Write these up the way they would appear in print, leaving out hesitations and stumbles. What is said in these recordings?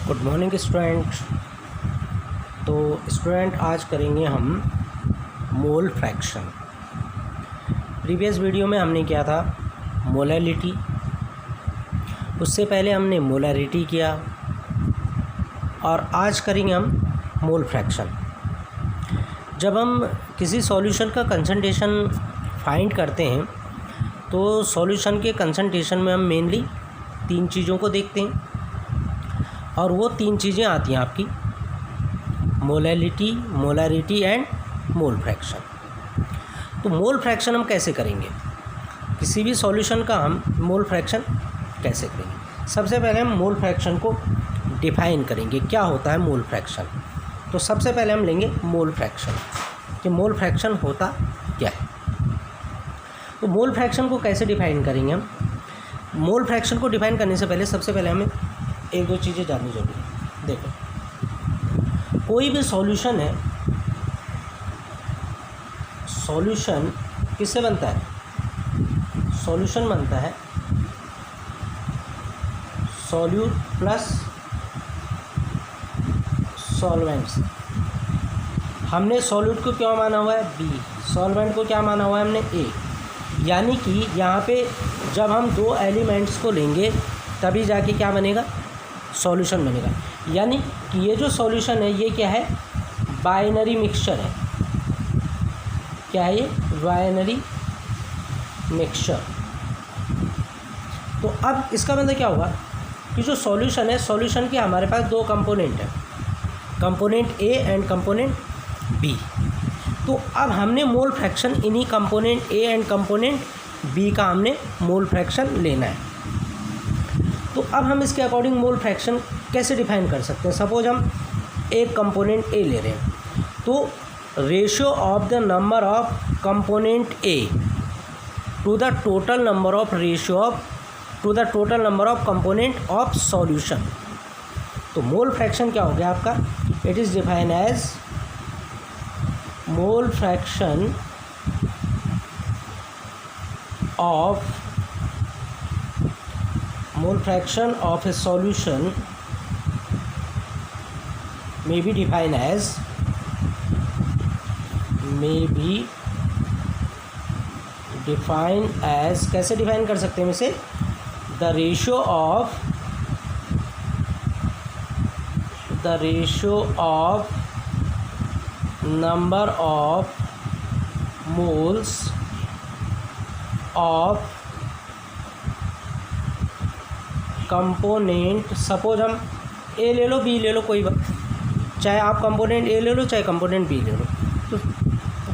Good morning student. तो student आज करेंगे हम मोल फ्रैक्शन। प्रीवियस वीडियो में हमने किया था मोलैलिटी, उससे पहले हमने मोलैरिटी किया और आज करेंगे हम मोल फ्रैक्शन। जब हम किसी सॉल्यूशन का कंसंट्रेशन फाइंड करते हैं तो सॉल्यूशन के कंसंट्रेशन में हम मेनली तीन चीज़ों को देखते हैं और वो तीन चीज़ें आती हैं आपकी molality, molarity and mole fraction. तो मोल फ्रैक्शन हम कैसे करेंगे, किसी भी सॉल्यूशन का हम मोल फ्रैक्शन कैसे करेंगे। सबसे पहले हम मोल फ्रैक्शन को डिफाइन करेंगे, क्या होता है मोल फ्रैक्शन। तो सबसे पहले हम लेंगे मोल फ्रैक्शन कि मोल फ्रैक्शन होता क्या है। तो मोल फ्रैक्शन को कैसे डिफाइन करेंगे हम। मोल फ्रैक्शन को डिफाइन करने से पहले सबसे पहले हमें एक दो चीज़ें जाननी जरूरी है। देखो, कोई भी सॉल्यूशन है, सॉल्यूशन किससे बनता है, सॉल्यूशन बनता है सॉल्यूट प्लस सॉल्वेंट्स। हमने सॉल्यूट को क्या माना हुआ है बी, सॉल्वेंट को क्या माना हुआ है हमने ए। यानी कि यहाँ पे जब हम दो एलिमेंट्स को लेंगे तभी जाके क्या बनेगा, सॉल्यूशन बनेगा। यानी कि ये जो सॉल्यूशन है ये क्या है, बाइनरी मिक्सचर है। क्या है ये, बाइनरी मिक्सचर। तो अब इसका मतलब क्या होगा कि जो सॉल्यूशन है, सॉल्यूशन के हमारे पास दो कंपोनेंट है, component A and component B. तो अब हमने मोल फ्रैक्शन इन्हीं component A and component B का हमने मोल फ्रैक्शन लेना है। तो अब हम इसके अकॉर्डिंग मोल फ्रैक्शन कैसे डिफाइन कर सकते हैं। सपोज हम एक कंपोनेंट ए ले रहे हैं, तो ratio of the number of component A to the total number of ratio of to the total number of component of solution. तो मोल फ्रैक्शन क्या हो गया आपका, it is define as mole fraction of a solution may be defined as कैसे define कर सकते हैं इसे, the ratio of number of moles of component. Suppose हम ए ले लो, बी ले लो, कोई बात, चाहे आप कंपोनेंट ए ले लो चाहे कंपोनेंट बी ले लो, तो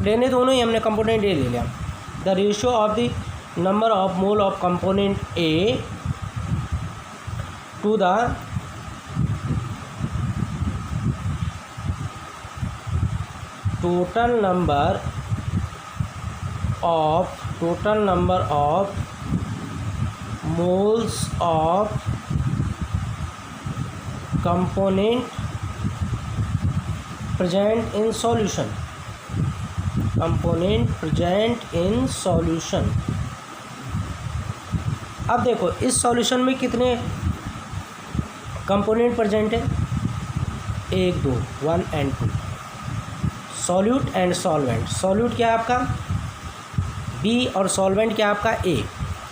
लेने दोनों ही हमने कंपोनेंट ए ले लिया। The ratio of the number of mole of component A to the total number of moles of component present in solution, अब देखो इस सॉल्यूशन में कितने कंपोनेंट प्रेजेंट है, एक दो, 1 and 2, solute and solvent. Solute क्या है आपका बी और सॉल्वेंट क्या है आपका ए।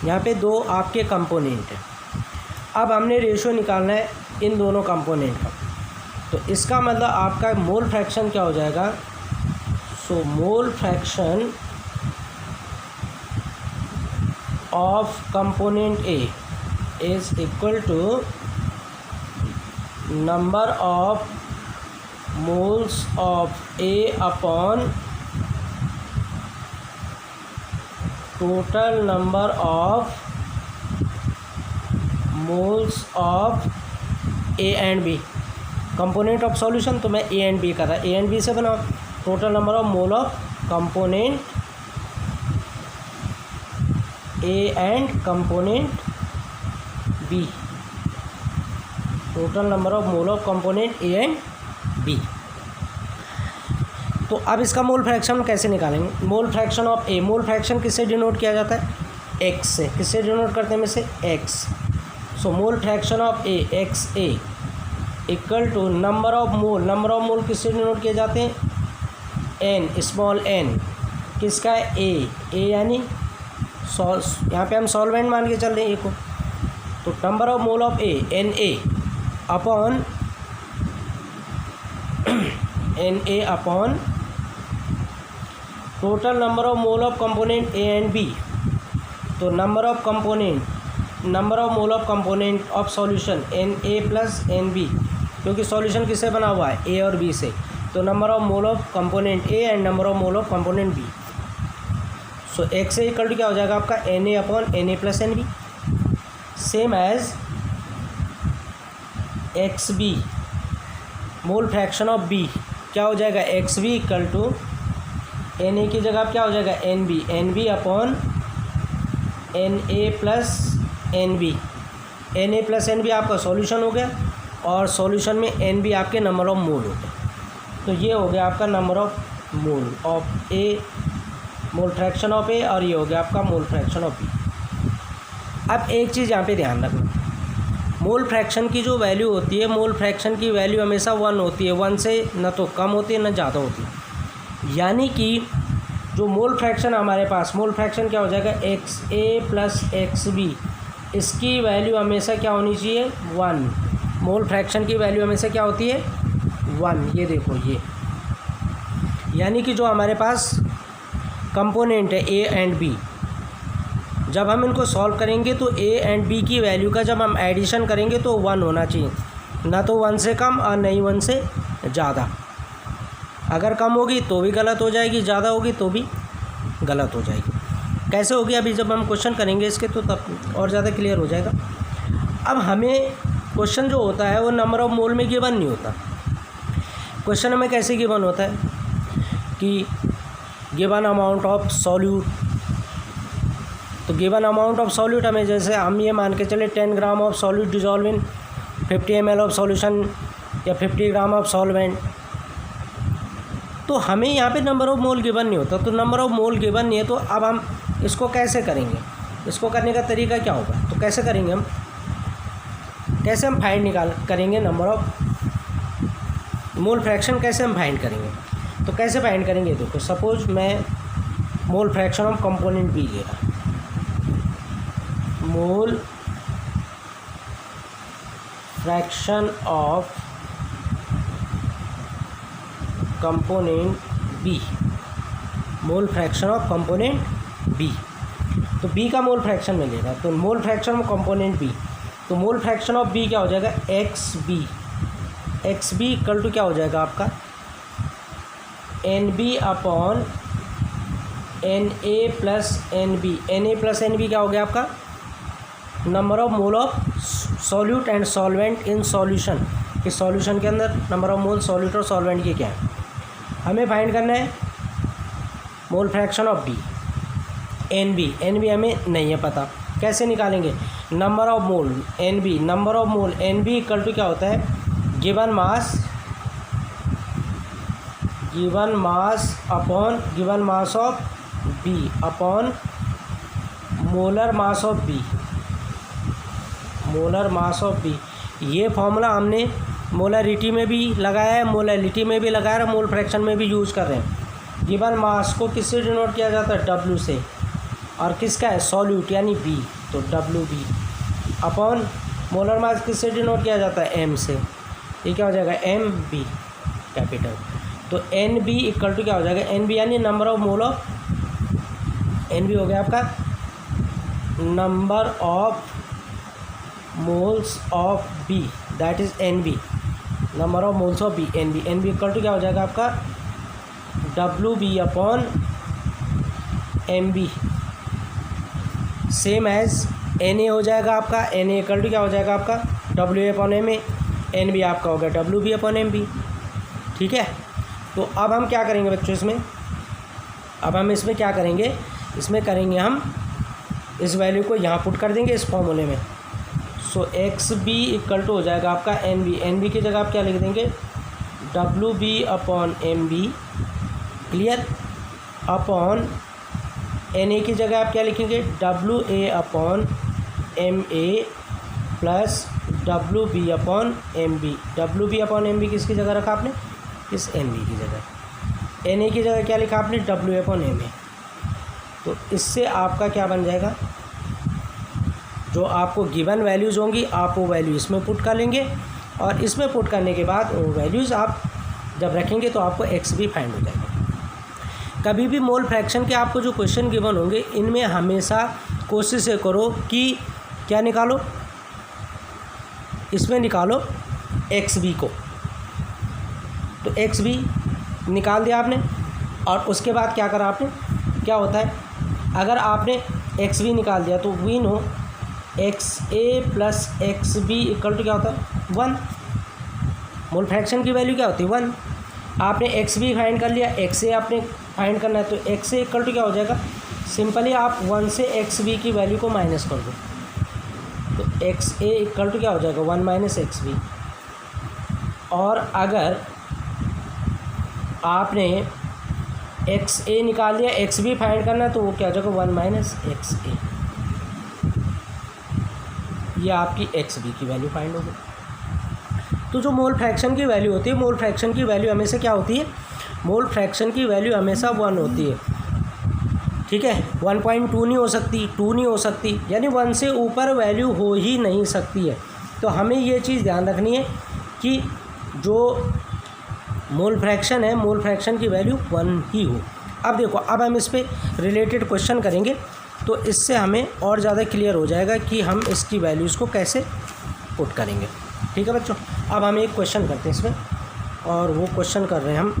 यहाँ पे दो आपके कंपोनेंट हैं। अब हमने रेशियो निकालना है इन दोनों कंपोनेंट का, तो इसका मतलब आपका मोल फ्रैक्शन क्या हो जाएगा। So mole fraction of component A is equal to number of moles of A upon total number of moles of A and B. Component of solution तो मैं ए एंड बी कर रहा, ए एंड बी से बनाओ, total number of mole of component A and component B, total number of mole of component A and B. तो अब इसका mole fraction कैसे निकालेंगे। Mole fraction of A, mole fraction किससे डिनोट किया जाता है, एक्स से। किससे डिनोट करते हैं में से, x. So mole fraction of A, x A equal to number of mole किससे डिनोट किए जाते हैं? एन, स्मॉल एन किसका है? ए यानी यहाँ पे हम सॉल्वेंट मान के चल रहे हैं ए को, तो number of mole of A n A upon total number of mole of component A and B. तो number of mole of component of solution n A plus N B, क्योंकि solution किससे बना हुआ है? A और B से। तो number of mole of component A and number of mole of component B. So x A equal to क्या हो जाएगा आपका? N A upon N A plus N B. Same as x B mole fraction of B क्या हो जाएगा? X B equal to n A की जगह क्या हो जाएगा? N B upon N A plus N B. N A plus N B आपका solution हो गया और सॉल्यूशन में एन बी आपके नंबर ऑफ मोल हो गए। तो ये हो गया आपका number of mole of A, mole fraction of A, और ये हो गया आपका मोल फ्रैक्शन ऑफ बी। अब एक चीज़ यहाँ पे ध्यान रखना, मोल फ्रैक्शन की जो वैल्यू होती है, मोल फ्रैक्शन की वैल्यू हमेशा 1 होती है, 1 से न तो कम होती है न ज़्यादा होती है। यानी कि जो मोल फ्रैक्शन हमारे पास, मोल फ्रैक्शन क्या हो जाएगा? X A plus X B, इसकी वैल्यू हमेशा क्या होनी चाहिए? 1। मोल फ्रैक्शन की वैल्यू हमेशा क्या होती है? 1। ये देखो ये, यानी कि जो हमारे पास कंपोनेंट है ए एंड बी, जब हम इनको सॉल्व करेंगे तो ए एंड बी की वैल्यू का जब हम एडिशन करेंगे तो 1 होना चाहिए, ना तो 1 से कम और नहीं 1 से ज़्यादा। अगर कम होगी तो भी गलत हो जाएगी, ज़्यादा होगी तो भी गलत हो जाएगी। कैसे होगी अभी जब हम क्वेश्चन करेंगे इसके तो तब और ज़्यादा क्लियर हो जाएगा। अब हमें क्वेश्चन जो होता है वो नंबर ऑफ मोल में गिवन नहीं होता। क्वेश्चन में कैसे गिवन होता है कि गिवन अमाउंट ऑफ सॉल्यूट, तो गिवन अमाउंट ऑफ सॉल्यूट हमें, जैसे हम ये मान के चले 10 gram of solute dissolve in 50 ml of solution या 50 ग्राम ऑफ सॉल्वेंट, तो हमें यहाँ पे नंबर ऑफ मोल गिवन नहीं होता। तो नंबर ऑफ मोल गिवन नहीं है तो अब हम इसको कैसे करेंगे? इसको करने का तरीका क्या होगा? तो कैसे करेंगे हम, कैसे हम फाइंड करेंगे नंबर ऑफ मोल फ्रैक्शन, कैसे हम फाइंड करेंगे? तो कैसे फाइंड करेंगे? देखो सपोज मैं mole fraction of component B ले रहा, mole fraction of component B, mole fraction of component B, तो बी का मोल फ्रैक्शन में लेगा, तो mole fraction of component B, तो मोल फ्रैक्शन ऑफ बी क्या हो जाएगा? एक्स बी इक्वल टू क्या हो जाएगा आपका? N B upon N A plus N B. N A plus N B क्या हो गया आपका? Number of mole of solute and solvent in solution, इस सॉल्यूशन के अंदर नंबर ऑफ मोल सॉल्यूट और सॉल्वेंट की क्या है हमें फाइंड करना है। Mole fraction of B, N B हमें नहीं है पता, कैसे निकालेंगे? Number of mole N B, number of mole N B equal to क्या होता है? Given mass upon given mass of B upon molar mass of B, molar mass of B. ये फॉर्मूला हमने मोलरिटी में भी लगाया है, मोलरिटी में भी लगाया है, मोल फ्रैक्शन में भी यूज़ कर रहे हैं। गिवन मास को किससे डिनोट किया जाता है? W से, और किसका है? सॉल्यूट यानी B, तो WB अपॉन मोलर मास किससे डिनोट किया जाता है? M से, ये क्या हो जाएगा? MB capital. तो NB इक्वल टू क्या हो जाएगा? NB यानी number of mole of, NB हो गया आपका number of moles of B, that is NB, number of moles of B, NB equal to क्या हो जाएगा आपका? WB upon MB, same as Na हो जाएगा आपका, Na इक्वल टू क्या हो जाएगा आपका? WA अपॉन MA, NB आपका हो गया WB अपॉन MB। ठीक है, तो अब हम क्या करेंगे बच्चों इसमें? अब हम इसमें क्या करेंगे? इसमें करेंगे हम इस वैल्यू को यहाँ पुट कर देंगे इस फॉर्मूले में। सो XB इक्वल टू हो जाएगा आपका NB की जगह आप क्या लिख देंगे? WB upon MB, clear, upon Na की जगह आप क्या लिखेंगे? WA upon MA plus W B upon M B. W B upon M B किसकी जगह रखा आपने, इस एम बी की जगह। एन ए की जगह क्या लिखा आपने, डब्ल्यू अपॉन एम ए। तो इससे आपका क्या बन जाएगा, जो आपको गिवन वैल्यूज़ होंगी आप वो वैल्यू इसमें पुट कर लेंगे, और इसमें पुट करने के बाद वो वैल्यूज़ आप जब रखेंगे तो आपको एक्स भी फाइंड हो जाएगा। कभी भी मोल फ्रैक्शन के आपको जो क्वेश्चन गिवन होंगे इनमें हमेशा कोशिश ये करो कि क्या निकालो, इसमें निकालो एक्स बी को। तो एक्स बी निकाल दिया आपने, और उसके बाद क्या करा आपने, क्या होता है अगर आपने एक्स बी निकाल दिया तो we know X A plus X B equal to क्या होता है, 1। मोल फ्रैक्शन की वैल्यू क्या होती है, 1। आपने एक्स बी फाइंड कर लिया, एक्स ए आपने फाइंड करना है, तो एक्स ए इक्वल टू क्या हो जाएगा, सिंपली आप 1 से एक्स बी की वैल्यू को माइनस कर दो, तो एक्स ए इक्वल टू क्या हो जाएगा, 1 माइनस एक्स बी। और अगर आपने एक्स ए निकाल लिया, एक्स बी फाइंड करना है, तो वो क्या हो जाएगा, 1 माइनस एक्स ए। ये आपकी एक्स बी की वैल्यू फाइंड होगी। तो जो मोल फ्रैक्शन की वैल्यू होती है, मोल फ्रैक्शन की वैल्यू हमेशा क्या होती है, मोल फ्रैक्शन की वैल्यू हमेशा 1 होती है, ठीक है। 1.2 नहीं हो सकती, 2 नहीं हो सकती, यानी 1 से ऊपर वैल्यू हो ही नहीं सकती है। तो हमें ये चीज़ ध्यान रखनी है कि जो मोल फ्रैक्शन है, मोल फ्रैक्शन की वैल्यू 1 ही हो। अब देखो, अब हम इस पर रिलेटेड क्वेश्चन करेंगे, तो इससे हमें और ज़्यादा क्लियर हो जाएगा कि हम इसकी वैल्यूज़ को कैसे पुट करेंगे, ठीक है बच्चों। अब हम एक क्वेश्चन करते हैं इसमें, और वो क्वेश्चन कर रहे हैं हम,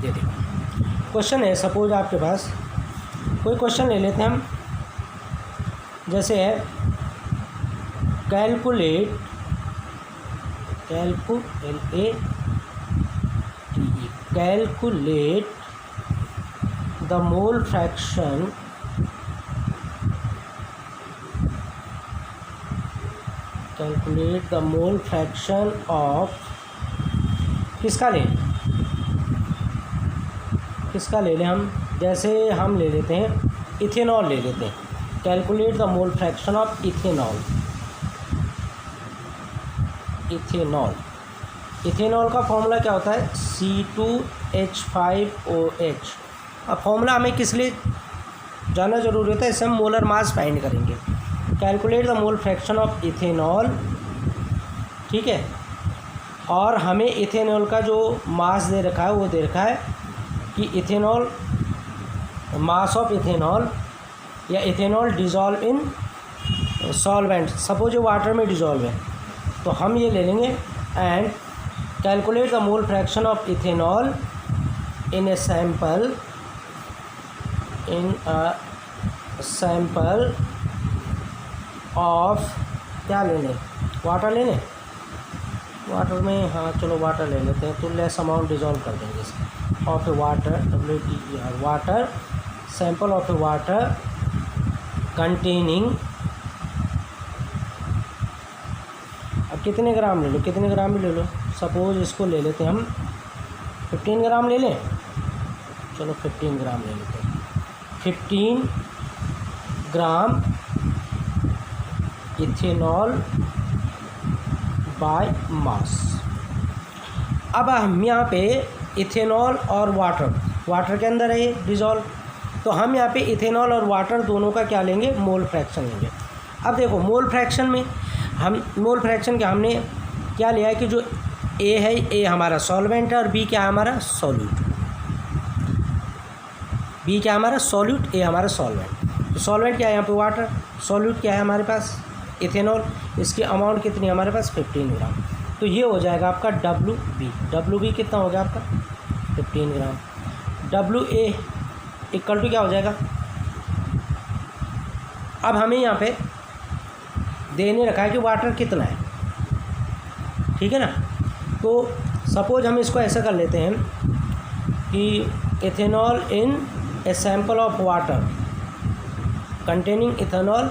ये देखो क्वेश्चन है, सपोज आपके पास कोई क्वेश्चन ले लेते हैं हम, जैसे है calculate the mole fraction of किसका ले लें हम, जैसे हम ले लेते हैं इथेनॉल ले लेते हैं। Calculate the mole fraction of ethanol का फॉर्मूला क्या होता है, C2H5OH। अब फॉर्मूला हमें किस लिए जानना जरूरी होता है, इससे हम मोलर मास फाइंड करेंगे। Calculate the mole fraction of ethanol, ठीक है। और हमें इथेनॉल का जो मास दे रखा है वो दे रखा है कि इथेनॉल, मास ऑफ इथेनॉल या इथेनॉल डिज़ोल्व इन सॉल्वेंट, सपोज वाटर में डिज़ोल्व है, तो हम ये ले लेंगे and calculate the mole fraction of ethanol in a sample of, क्या लेने, वाटर लेने, वाटर में, हाँ चलो वाटर ले लेते हैं, तो लेस अमाउंट डिज़ोल्व कर देंगे इसका, of A water, WTER, water, sample of A water containing, अब कितने ग्राम ले लो, कितने ग्राम भी ले लो, सपोज इसको ले लेते हैं हम 15 ग्राम ले लें, चलो 15 ग्राम ले लेते हैं, 15 ग्राम इथेनॉल बाय मास। अब हम यहाँ पे इथेनॉल और वाटर के अंदर है ये डिज़ोल्व, तो हम यहाँ पे इथेनॉल और वाटर दोनों का क्या लेंगे, मोल फ्रैक्शन लेंगे। अब देखो मोल फ्रैक्शन में मोल फ्रैक्शन के हमने क्या लिया है कि जो ए है, ए हमारा सॉल्वेंट है और बी क्या है हमारा सॉल्यूट, बी क्या है हमारा सॉल्यूट, ए हमारा सॉल्वेंट। तो सॉल्वेंट क्या है यहाँ पे वाटर, सॉल्यूट क्या है हमारे पास इथेनॉल, इसकी अमाउंट कितनी है हमारे पास 15 ग्राम। तो ये हो जाएगा आपका WB कितना हो गया आपका 15 ग्राम। WA इक्वल टू क्या हो जाएगा, अब हमें यहाँ पे देने रखा है कि वाटर कितना है, ठीक है ना। तो सपोज हम इसको ऐसा कर लेते हैं कि ethanol in a sample of water containing ethanol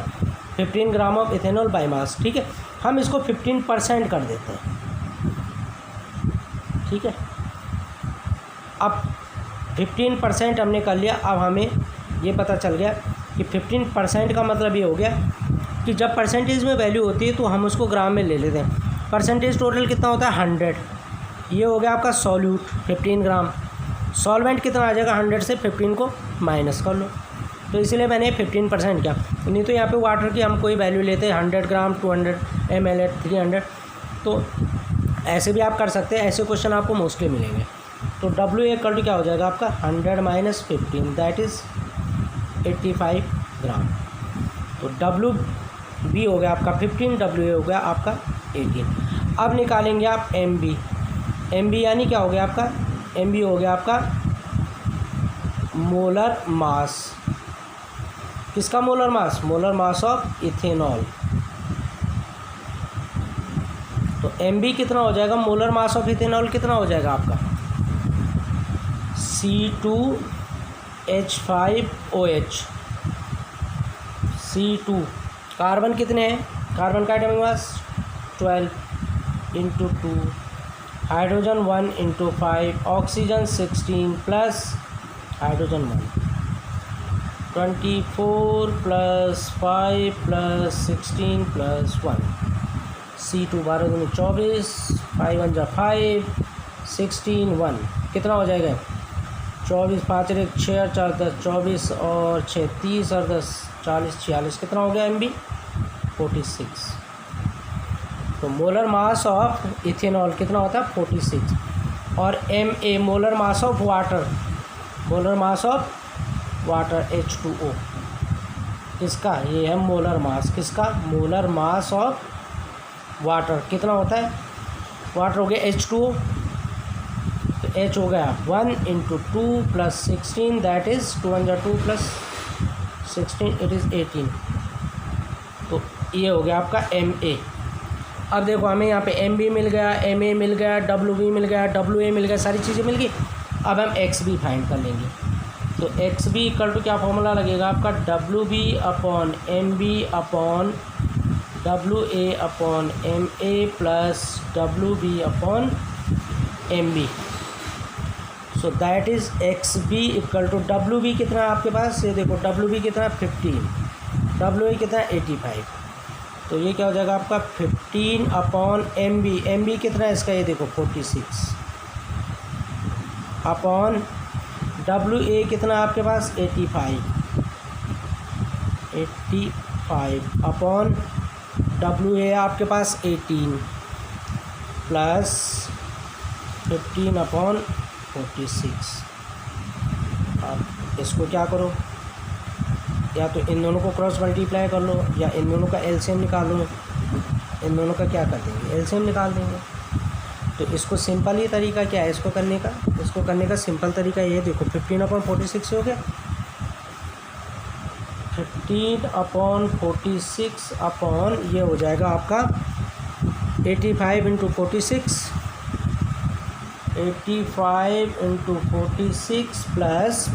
15 gram of ethanol by mass, ठीक है। हम इसको 15% कर देते हैं, ठीक है। अब 15% हमने कर लिया, अब हमें ये पता चल गया कि 15% का मतलब ये हो गया कि जब परसेंटेज में वैल्यू होती है तो हम उसको ग्राम में ले लेते हैं। परसेंटेज टोटल कितना होता है 100, ये हो गया आपका सॉल्यूट 15 ग्राम। सॉल्वेंट कितना आ जाएगा 100 से 15 को माइनस कर लो, तो इसलिए मैंने 15% किया। नहीं तो यहाँ पे वाटर की हम कोई वैल्यू लेते हैं 100 ग्राम 200 ml 300, तो ऐसे भी आप कर सकते हैं। ऐसे क्वेश्चन आपको मोस्टली मिलेंगे। तो W इक्वल टू क्या हो जाएगा आपका 100 माइनस 15 दैट इज़ 85 ग्राम। तो W B हो गया आपका 15, W हो गया आपका 18। अब निकालेंगे आप MB। MB यानी क्या हो गया आपका, MB हो गया आपका मोलर मास। किसका molar mass? Molar mass of ethanol. तो MB कितना हो जाएगा, मोलर मास ऑफ इथेनॉल कितना हो जाएगा आपका C2H5OH। C2 कार्बन कितने हैं, कार्बन का atomic mass 12 × 2, hydrogen 1 × 5, oxygen 16 plus hydrogen 1 24 plus 5 plus 16 plus 1। C2 12 दूनी 24, 5 1 जा 5, 16 1 कितना हो जाएगा 24 5 1 6 और 4 10 24 और 6 30 और 10 40 46 कितना हो गया MB 46। तो मोलर मास ऑफ इथेनॉल कितना होता है 46। और MA molar mass of water, molar mass of water H2O किसका, ये है मोलर मास किसका, मोलर मास ऑफ वाटर कितना होता है, वाटर हो गया H2O, तो H हो गया 1 × 2 plus 16 that is 2 × 2 plus 16 it is 18। तो ये हो गया आपका MA। अब देखो हमें यहाँ पे MB मिल गया, MA मिल गया, WB मिल गया, WA मिल गया, सारी चीज़ें मिल गई। अब हम XB फाइंड कर लेंगे। तो XB इक्वल टू क्या फॉर्मूला लगेगा आपका WB upon MB upon WA upon MA plus WB upon MB। So that is XB equal to WB कितना है आपके पास, ये देखो WB कितना 15, WA कितना 85। तो ये क्या हो जाएगा आपका 15 अपॉन MB, MB कितना है इसका, ये देखो 46 अपॉन WA कितना है आपके पास 85 अपॉन WA आपके पास 18 प्लस 15 अपॉन 46। अब इसको क्या करो, या तो इन दोनों को क्रॉस मल्टीप्लाई कर लो या इन दोनों का एलसीएम निकाल लो। इन दोनों का क्या कर देंगे, एलसीएम निकाल देंगे। तो इसको सिंपल ही तरीका क्या है इसको करने का, इसको करने का सिंपल तरीका ये देखो 15 अपॉन 46 हो गया, 15 अपॉन 46 अपॉन ये हो जाएगा आपका 85 × 46, 85 × 46 प्लस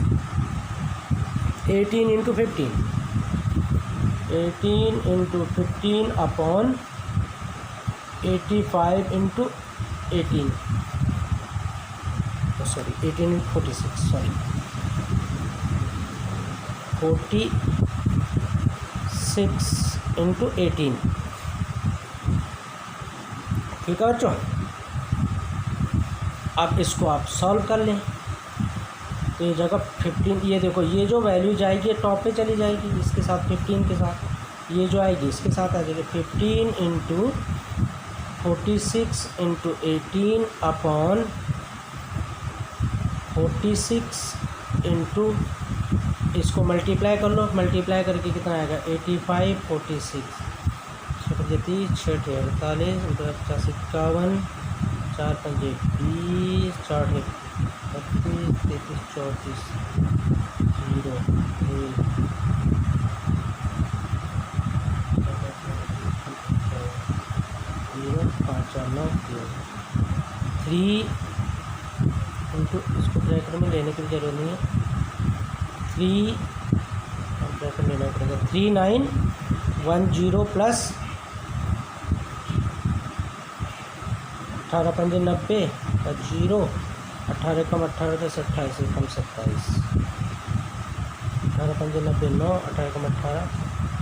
18 × 15, 18 × 15 अपॉन 85 × 18 सॉरी 18 × 46 सॉरी 46 × 18। ठीक है बच्चों, अब इसको आप सॉल्व कर लें। तो ये जगह 15, ये देखो ये जो वैल्यू जाएगी टॉप पे चली जाएगी इसके साथ 15 के साथ, ये जो आएगी इसके साथ आ जाएगी 15 × 46 × 18 अपॉन 46 × इसको मल्टीप्लाई कर लो, मल्टीप्लाई करके कितना आएगा 85 46 30 6 48 50 51 4 5 20 4 32 33 34 0 5 4 9 3 इंटू इसको ब्रैकेट में लेने की जरूरत नहीं है, 3 ब्रैकेट लेना पड़ेगा 3910 प्लस 18 5 90 0 18 कम 18 10 28 कम 27 18×5 = 9, 18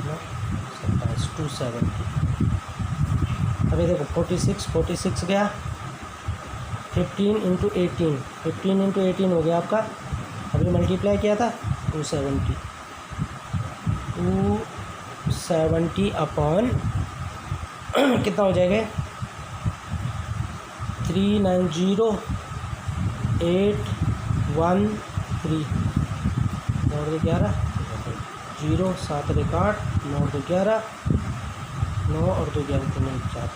9 27, 270। अभी देखो 46 गया, 15 × 18, 15 × 18 हो गया आपका, अभी मल्टीप्लाई किया था 270 अपॉन कितना हो जाएगा 390813 और 11 0 7 1 8 9 2 11 9 और 2 11 3 4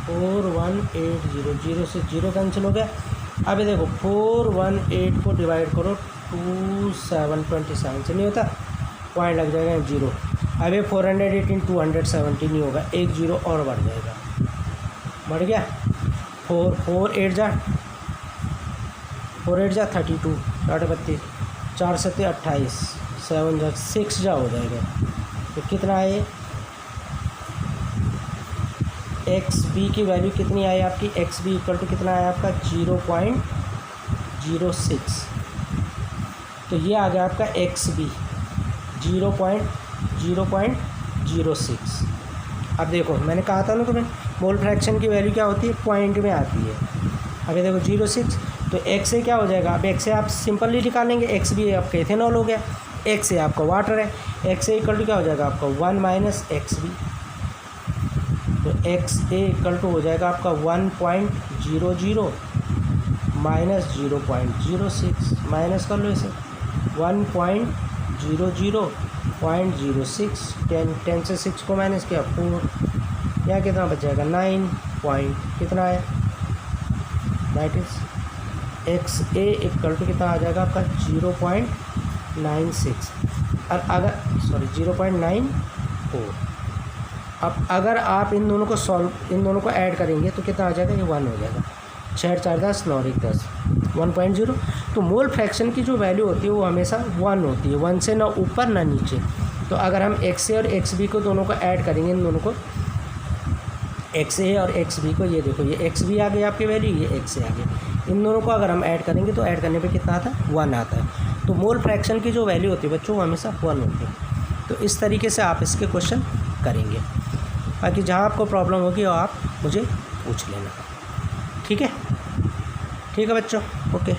4180, 0 से 0 कैंसिल हो गया। अभी देखो 418 को डिवाइड करो 2727 से नहीं होता, पॉइंट लग जाएगा 0। अभी 418 270 नहीं होगा, 1 0 और बढ़ जाएगा, बढ़ गया। 4 8 जा 32, 8 32, 4 7 28, 7 जा 6 जा हो जाएगा। तो कितना है एक्स बी की वैल्यू कितनी आई आपकी, एक्स बी इक्वल टू कितना आया आपका 0.06। तो ये आ गया आपका एक्स बी 0.06। अब देखो मैंने कहा था ना तुम्हें मोल फ्रैक्शन की वैल्यू क्या होती है, पॉइंट में आती है। अभी देखो 06, तो एक्स से क्या हो जाएगा, अब एक्स से आप सिंपली निकालेंगे, एक्स बी आपका इथेनॉल हो गया, एक्स से आपका वाटर है, एक्स ए इक्वल टू क्या हो जाएगा आपका 1 - एक्स बी। तो एक्स ए इक्वल टू हो जाएगा आपका 1.00 माइनस 0.06, माइनस कर लो इसे 1.00.06, 10 से 6 को माइनस किया 4, यहाँ कितना बच जाएगा 9 पॉइंट कितना है, that is X A equal to कितना आ जाएगा आपका 0.96 और अगर 0.94। अब अगर आप इन दोनों को ऐड करेंगे तो कितना आ जाएगा, ये 1 हो जाएगा, 6 4 10 9 1 10 1.0। तो मोल फ्रैक्शन की जो वैल्यू होती है वो हमेशा 1 होती है, 1 से ना ऊपर ना नीचे। तो अगर हम एक्स ए और एक्स बी को दोनों को ऐड करेंगे, इन दोनों को एक्स ए और एक्स बी को, ये देखो ये एक्स बी आ गई आपकी वैल्यू, ये एक्स ए आ गई, इन दोनों को अगर हम ऐड करेंगे तो ऐड करने पे कितना आता है 1 आता है। तो मोल फ्रैक्शन की जो वैल्यू होती है बच्चों वो हमेशा 1 होती है। तो इस तरीके से आप इसके क्वेश्चन करेंगे, बाकी जहाँ आपको प्रॉब्लम होगी वो आप मुझे पूछ लेना। ठीक है बच्चों, ओके।